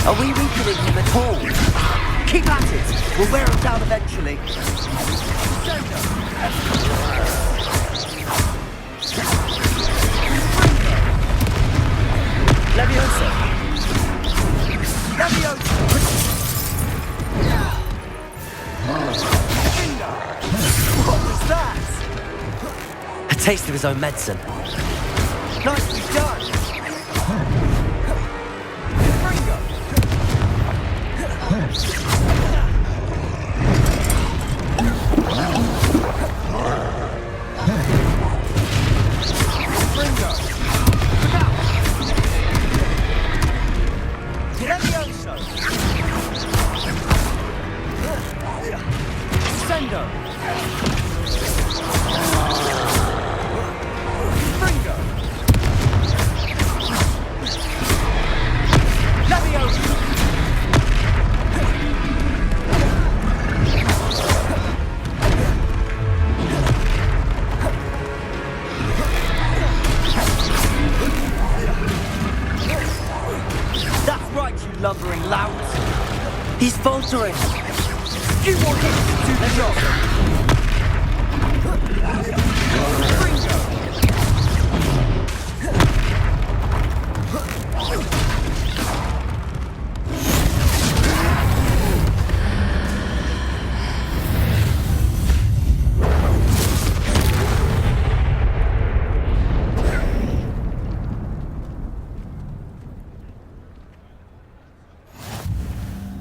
Are we weakening him at all? Keep at it! We'll wear him down eventually. Leviosa! Leviosa! What was that? A taste of his own medicine. Nicely done! Fringo! Fringo! Look out! Levioso! Sendo! Fringo! Levioso! That's right, you lumbering lout! He's faltering! You want him to do the job! Fringo!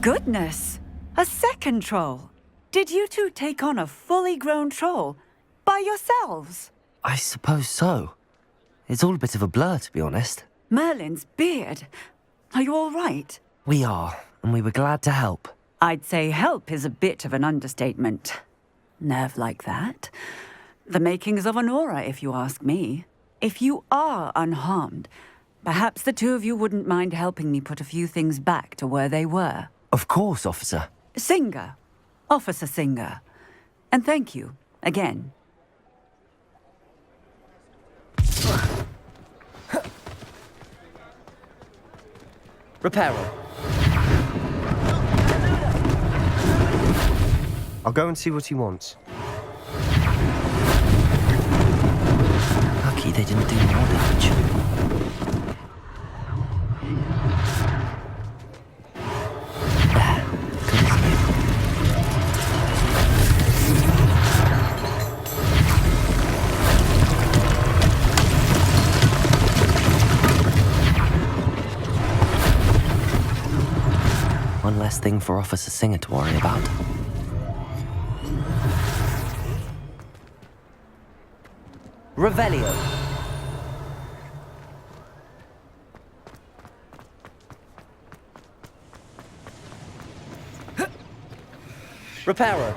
Goodness! A second troll! Did you two take on a fully grown troll? By yourselves? I suppose so. It's all a bit of a blur, to be honest. Merlin's beard. Are you all right? We are, and we were glad to help. I'd say help is a bit of an understatement. Nerve like that. The makings of an aura, if you ask me. If you are unharmed, perhaps the two of you wouldn't mind helping me put a few things back to where they were. Of course, officer. Singer. Officer Singer. And thank you, again. Reparo. I'll go and see what he wants. Lucky they didn't do more damage. There. Good as new. One less thing for Officer Singer to worry about. Revelio. Reparo.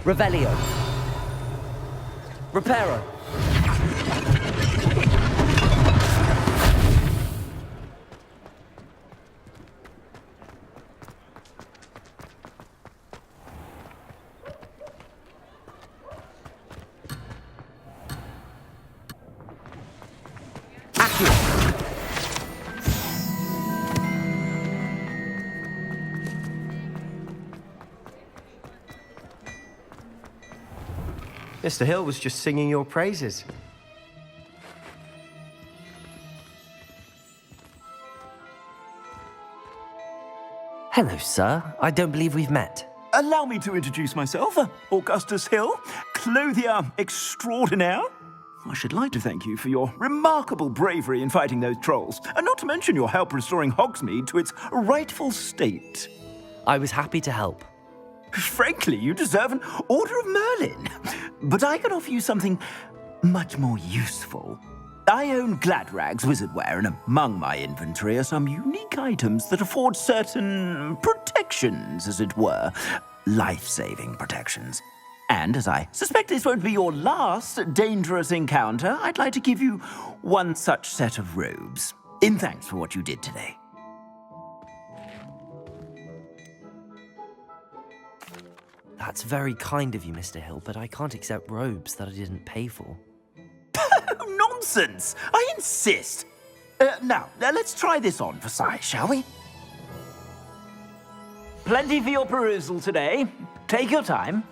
Revelio. Reparo. Mr. Hill was just singing your praises. Hello, sir. I don't believe we've met. Allow me to introduce myself, Augustus Hill, clothier extraordinaire. I should like to thank you for your remarkable bravery in fighting those trolls, and not to mention your help restoring Hogsmeade to its rightful state. I was happy to help. Frankly, you deserve an Order of Merlin. But I can offer you something much more useful. I own Gladrag's wizardware, and among my inventory are some unique items that afford certain protections, as it were. Life-saving protections. And as I suspect this won't be your last dangerous encounter, I'd like to give you one such set of robes, in thanks for what you did today. That's very kind of you, Mr. Hill, but I can't accept robes that I didn't pay for. nonsense! I insist. Now, let's try this on for size, shall we? Plenty for your perusal today. Take your time.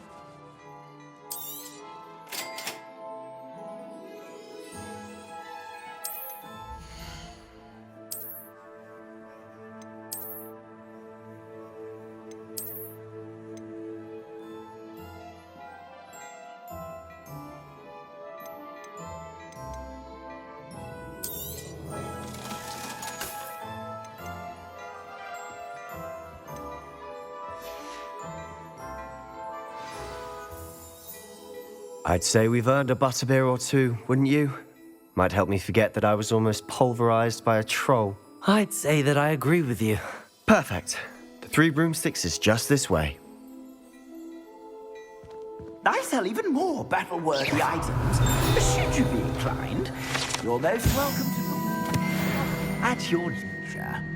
I'd say we've earned a butterbeer or two, wouldn't you? Might help me forget that I was almost pulverized by a troll. I'd say that I agree with you. Perfect. The 3 broomsticks is just this way. I sell even more battle-worthy items. Should you be inclined, you're most welcome to at your leisure.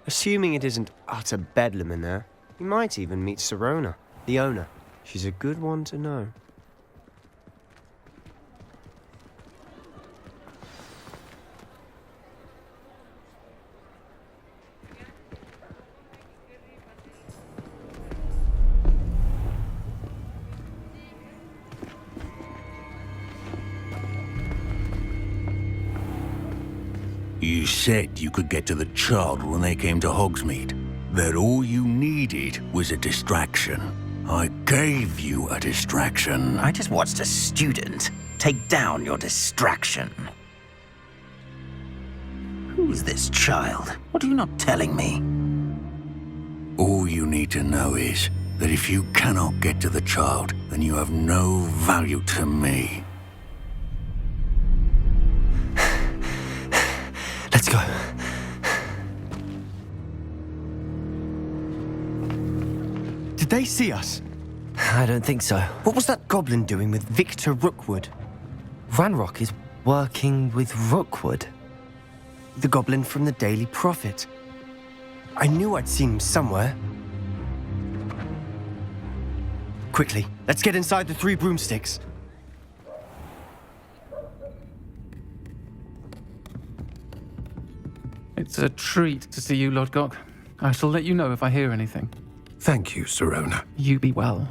Assuming it isn't utter bedlam in there, you might even meet Sirona, the owner. She's a good one to know. You said you could get to the child when they came to Hogsmeade. That all you needed was a distraction. I gave you a distraction. I just watched a student take down your distraction. Who's this child? What are you not telling me? All you need to know is that if you cannot get to the child, then you have no value to me. Let's go. Did they see us? I don't think so. What was that goblin doing with Victor Rookwood? Ranrock is working with Rookwood. The goblin from the Daily Prophet. I knew I'd seen him somewhere. Quickly, let's get inside the 3 broomsticks. It's a treat to see you, Lodgok. I shall let you know if I hear anything. Thank you, Sirona. You be well.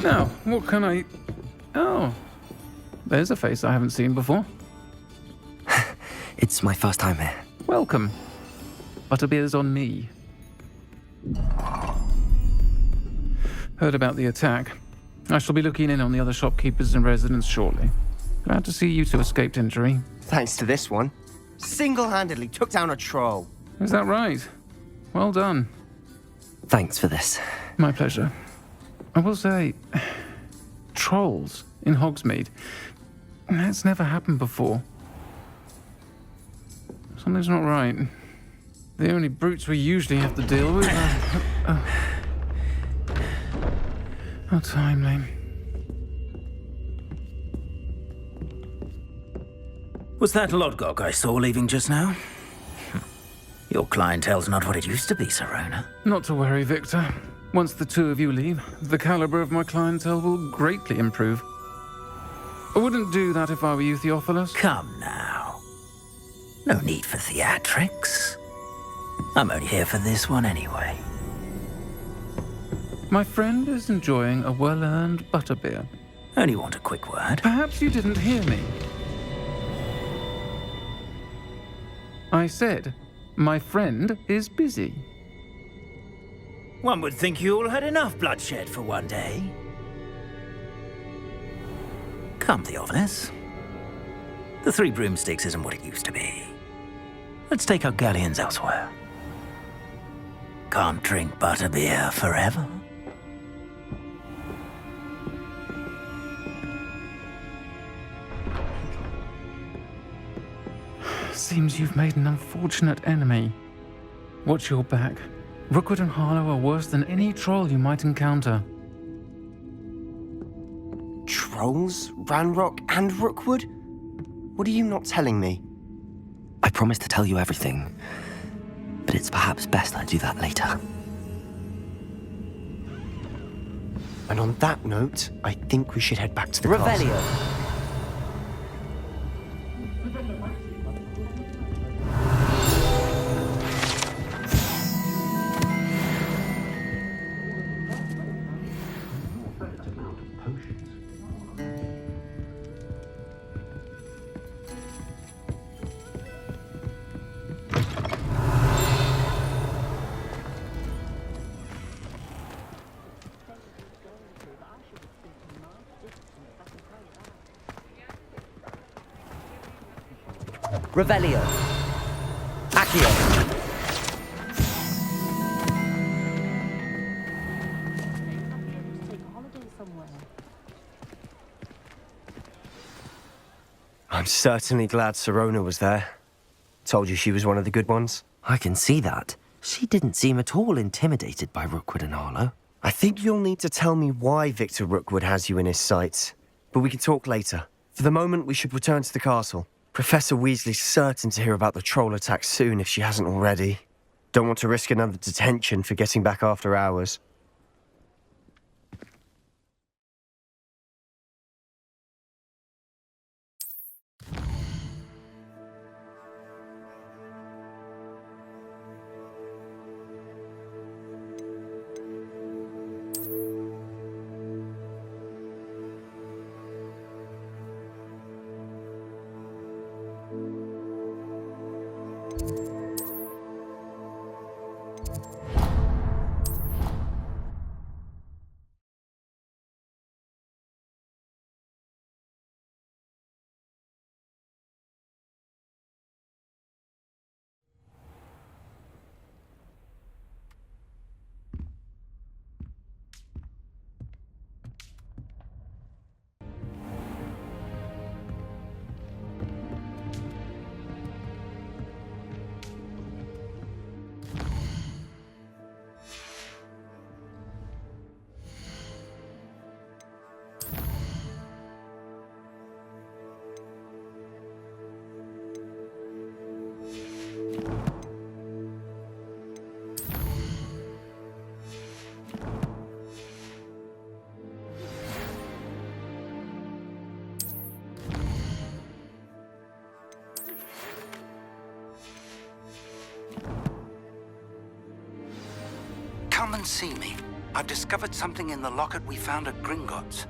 Now, what can I... Oh, there's a face I haven't seen before. It's my first time here. Welcome. Butterbeer's on me. Heard about the attack. I shall be looking in on the other shopkeepers and residents shortly. Glad to see you two escaped injury. Thanks to this one. Single-handedly took down a troll. Is that right? Well done. Thanks for this. My pleasure. I will say, trolls in Hogsmeade. That's never happened before. Something's not right. The only brutes we usually have to deal with are... How timely. Was that Lodgok I saw leaving just now? Your clientele's not what it used to be, Sirona. Not to worry, Victor. Once the 2 of you leave, the caliber of my clientele will greatly improve. I wouldn't do that if I were you, Theophilus. Come now. No need for theatrics. I'm only here for this one anyway. My friend is enjoying a well-earned butterbeer. Only want a quick word. Perhaps you didn't hear me. I said, my friend is busy. One would think you all had enough bloodshed for one day. Come, Theophilus. The Three Broomsticks isn't what it used to be. Let's take our galleons elsewhere. Can't drink butterbeer forever. Seems you've made an unfortunate enemy. Watch your back. Rookwood and Harlow are worse than any troll you might encounter. Trolls? Ranrock and Rookwood? What are you not telling me? I promised to tell you everything, but it's perhaps best I do that later. And on that note, I think we should head back to the castle. Revelio! Revelio. Accio. I'm certainly glad Sirona was there. Told you she was one of the good ones. I can see that. She didn't seem at all intimidated by Rookwood and Harlow. I think you'll need to tell me why Victor Rookwood has you in his sights. But we can talk later. For the moment, we should return to the castle. Professor Weasley's certain to hear about the troll attack soon if she hasn't already. Don't want to risk another detention for getting back after hours. Come and see me. I've discovered something in the locket we found at Gringotts.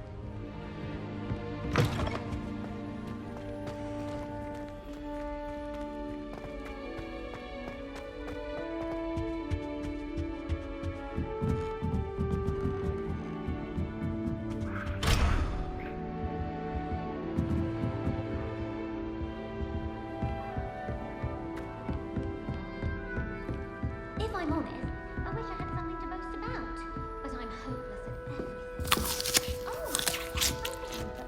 If I'm honest, I wish I had something to boast about, but I'm hopeless at everything. Oh, something that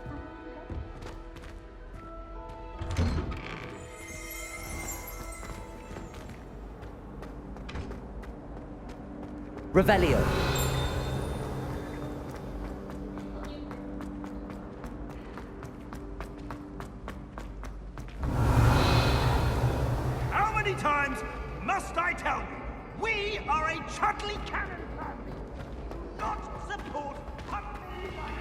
Revelio. How many times must I tell you? We are a Chudley Cannon family. Not support company life.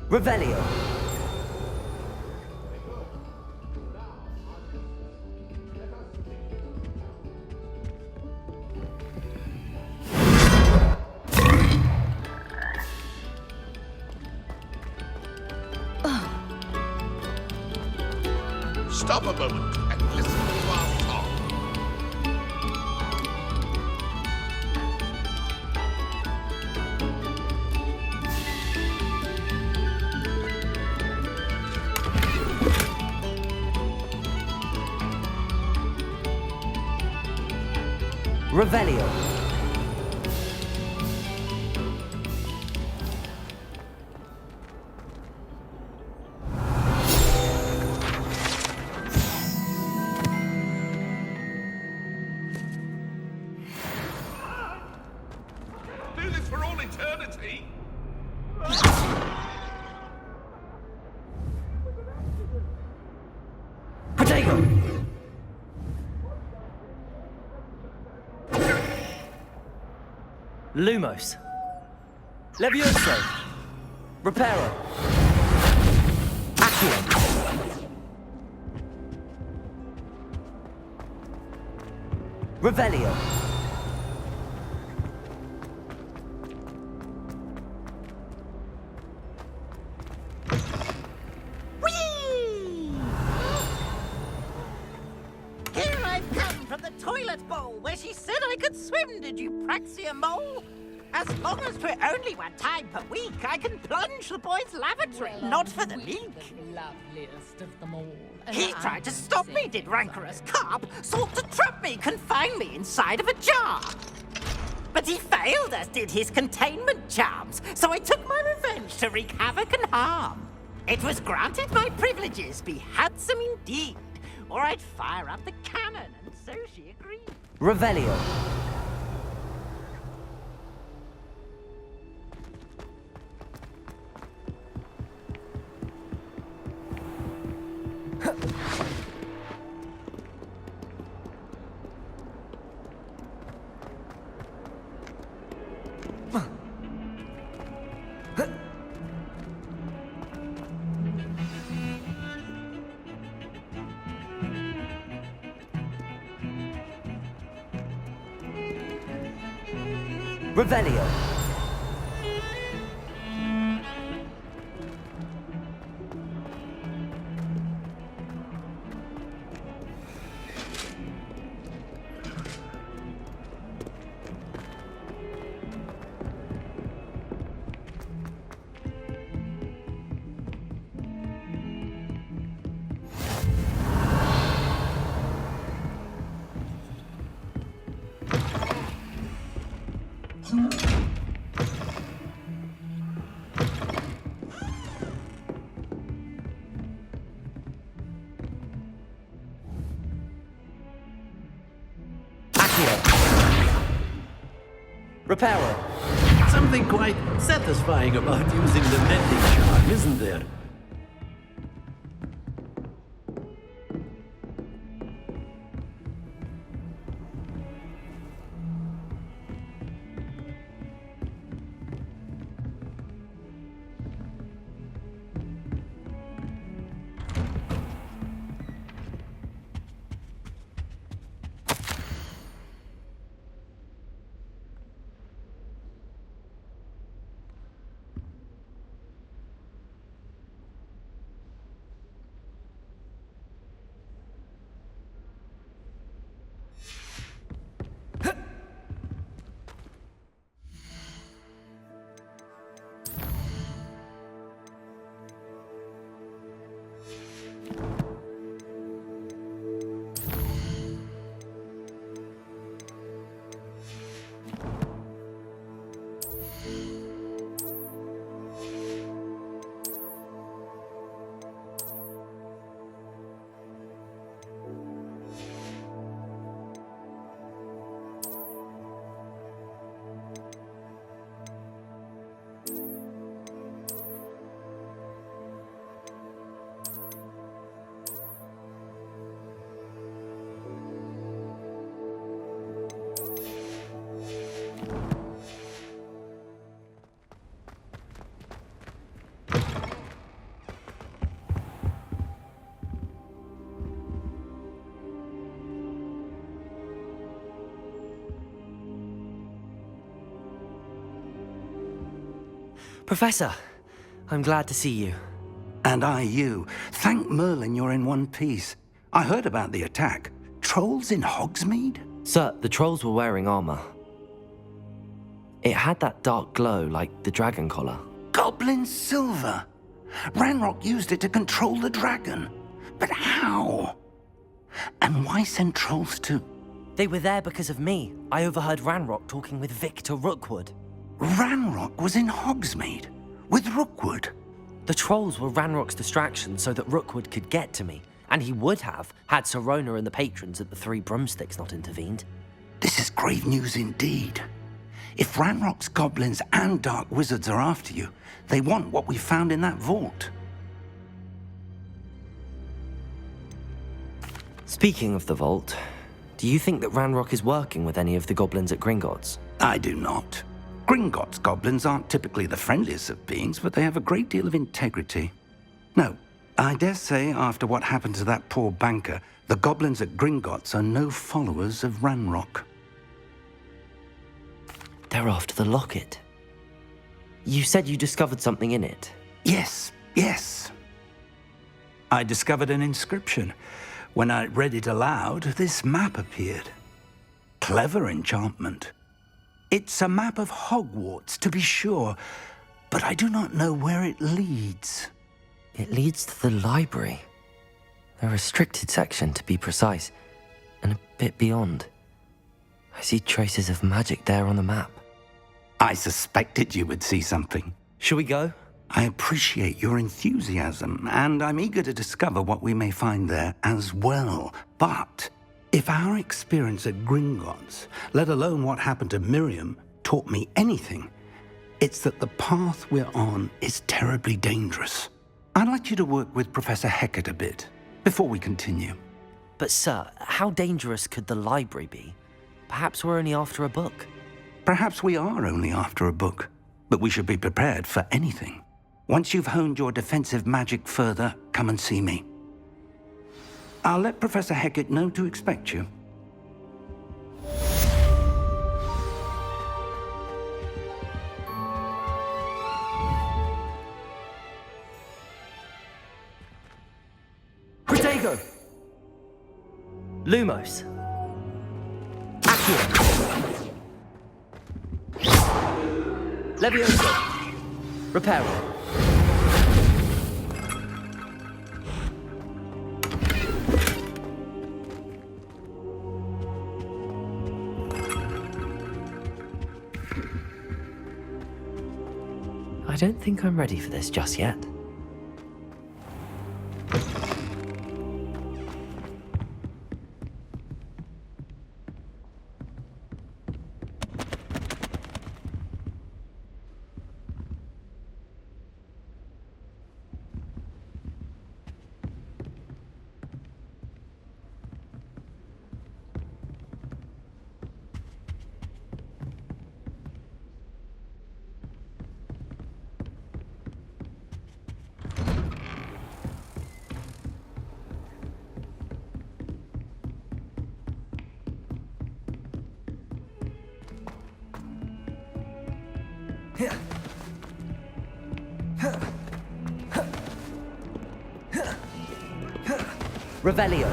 Revelio. Stop a moment and listen to our song. Revelio. Do this for all eternity. Protego. Lumos. Levioso. Reparo. Accio. Revelio. Here I've come from the toilet bowl where she said I could swim, did you praxia mole? As long as for only one time per week, I can plunge the boy's lavatory, not for the leak. The loveliest of them all. He tried to stop me, did rancorous carp, sought to trap me, confine me inside of a jar. But he failed, as did his containment charms, so I took my revenge to wreak havoc and harm. It was granted my privileges be handsome indeed, or I'd fire up the cannon, and so she agreed. Revelio. Revelio. Reparo. Something quite satisfying about using the mending charm, isn't there? Professor, I'm glad to see you. And I you. Thank Merlin you're in one piece. I heard about the attack. Trolls in Hogsmeade? Sir, the trolls were wearing armor. It had that dark glow like the dragon collar. Goblin silver! Ranrock used it to control the dragon. But how? And why send trolls to... They were there because of me. I overheard Ranrock talking with Victor Rookwood. Ranrock was in Hogsmeade? With Rookwood? The trolls were Ranrock's distraction so that Rookwood could get to me. And he would have, had Sirona and the patrons at the Three Broomsticks not intervened. This is grave news indeed. If Ranrock's goblins and dark wizards are after you, they want what we found in that vault. Speaking of the vault, do you think that Ranrock is working with any of the goblins at Gringotts? I do not. Gringotts goblins aren't typically the friendliest of beings, but they have a great deal of integrity. No, I dare say after what happened to that poor banker, the goblins at Gringotts are no followers of Ranrock. They're after the locket. You said you discovered something in it. Yes. I discovered an inscription. When I read it aloud, this map appeared. Clever enchantment. It's a map of Hogwarts, to be sure, but I do not know where it leads. It leads to the library. A restricted section, to be precise, and a bit beyond. I see traces of magic there on the map. I suspected you would see something. Shall we go? I appreciate your enthusiasm, and I'm eager to discover what we may find there as well. But if our experience at Gringotts, let alone what happened to Miriam, taught me anything, it's that the path we're on is terribly dangerous. I'd like you to work with Professor Hecat a bit before we continue. But sir, how dangerous could the library be? Perhaps we're only after a book. Perhaps we are only after a book, but we should be prepared for anything. Once you've honed your defensive magic further, come and see me. I'll let Professor Hecat know to expect you. Protego! Lumos! Accio! Levioso! Reparo! I don't think I'm ready for this just yet. Revelio.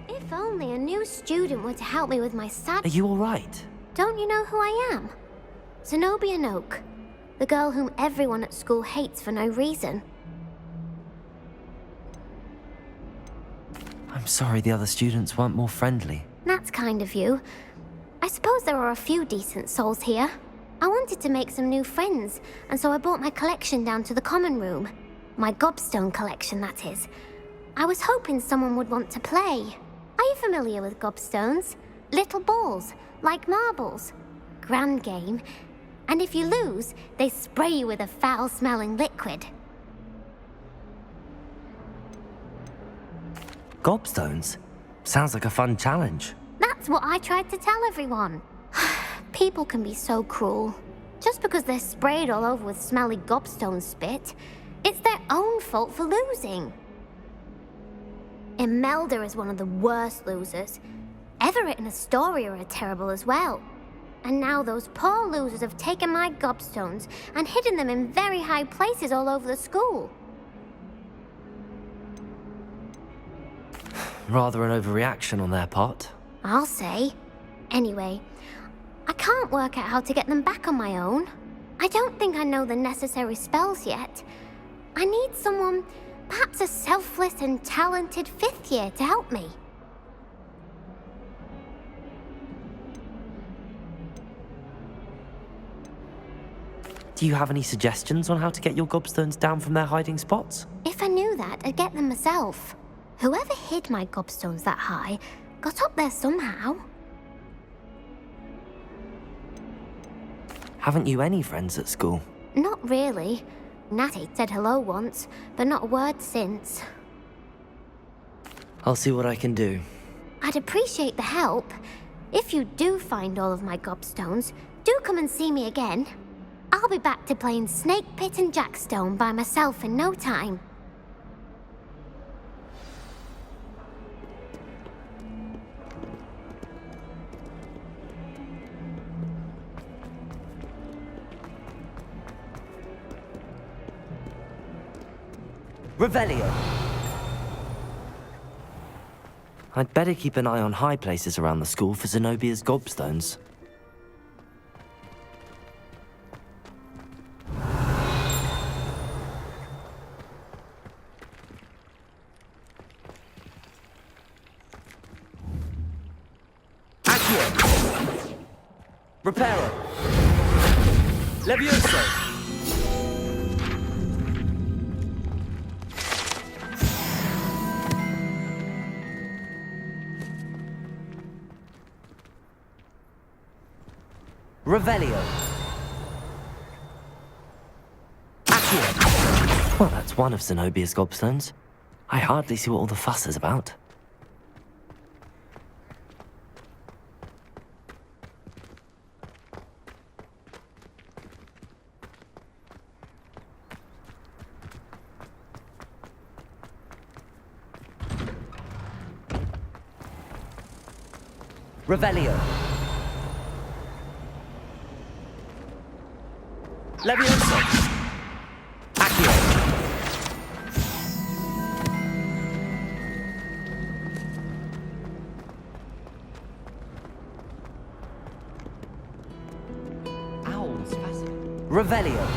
If only a new student were to help me with my Are you all right? Don't you know who I am? Zenobia Noak, the girl whom everyone at school hates for no reason. I'm sorry the other students weren't more friendly. That's kind of you. I suppose there are a few decent souls here. I wanted to make some new friends, and so I brought my collection down to the common room. My gobstone collection, that is. I was hoping someone would want to play. Are you familiar with gobstones? Little balls, like marbles. Grand game. And if you lose, they spray you with a foul-smelling liquid. Gobstones? Sounds like a fun challenge. That's what I tried to tell everyone. People can be so cruel. Just because they're sprayed all over with smelly gobstone spit, it's their own fault for losing. Imelda is one of the worst losers. Everett and Astoria are terrible as well. And now those poor losers have taken my gobstones and hidden them in very high places all over the school. Rather an overreaction on their part. I'll say. Anyway, I can't work out how to get them back on my own. I don't think I know the necessary spells yet. I need someone, perhaps a selfless and talented 5th year to help me. Do you have any suggestions on how to get your gobstones down from their hiding spots? If I knew that, I'd get them myself. Whoever hid my gobstones that high got up there somehow. Haven't you any friends at school? Not really. Natty said hello once, but not a word since. I'll see what I can do. I'd appreciate the help. If you do find all of my gobstones, do come and see me again. I'll be back to playing Snake Pit and Jackstone by myself in no time. Revelio! I'd better keep an eye on high places around the school for Zenobia's gobstones. Reparo! Levioso! Revelio! Accio! Well, that's one of Zenobia's gobstones. I hardly see what all the fuss is about. Revelio. Levioso. Accio. Owls, fascinating. Revelio.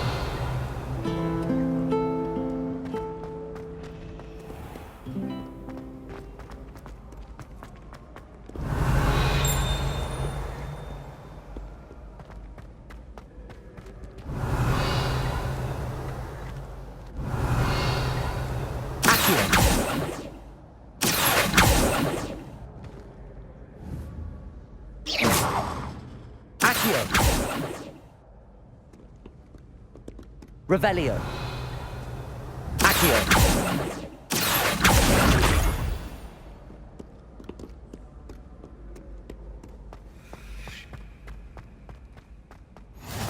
Revelio. Accio.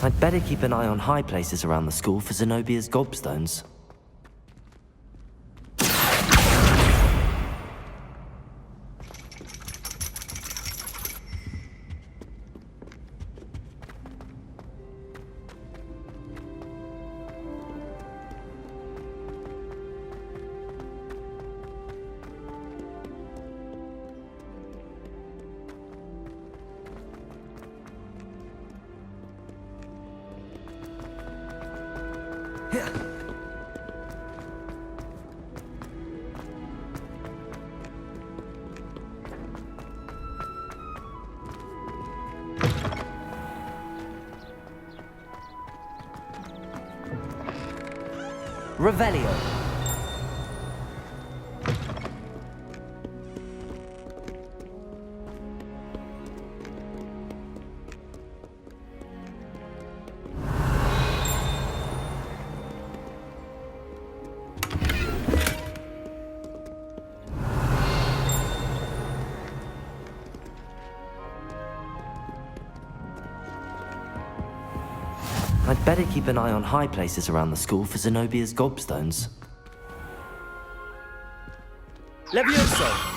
I'd better keep an eye on high places around the school for Zenobia's gobstones. Revelio. I'd better keep an eye on high places around the school for Zenobia's gobstones. Levioso!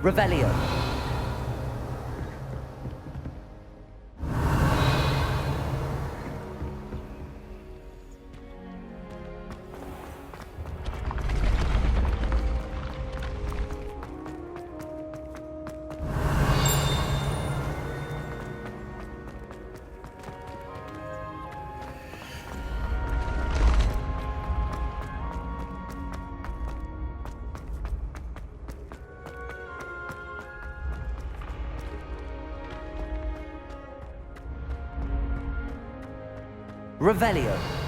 Revelio. Revelio.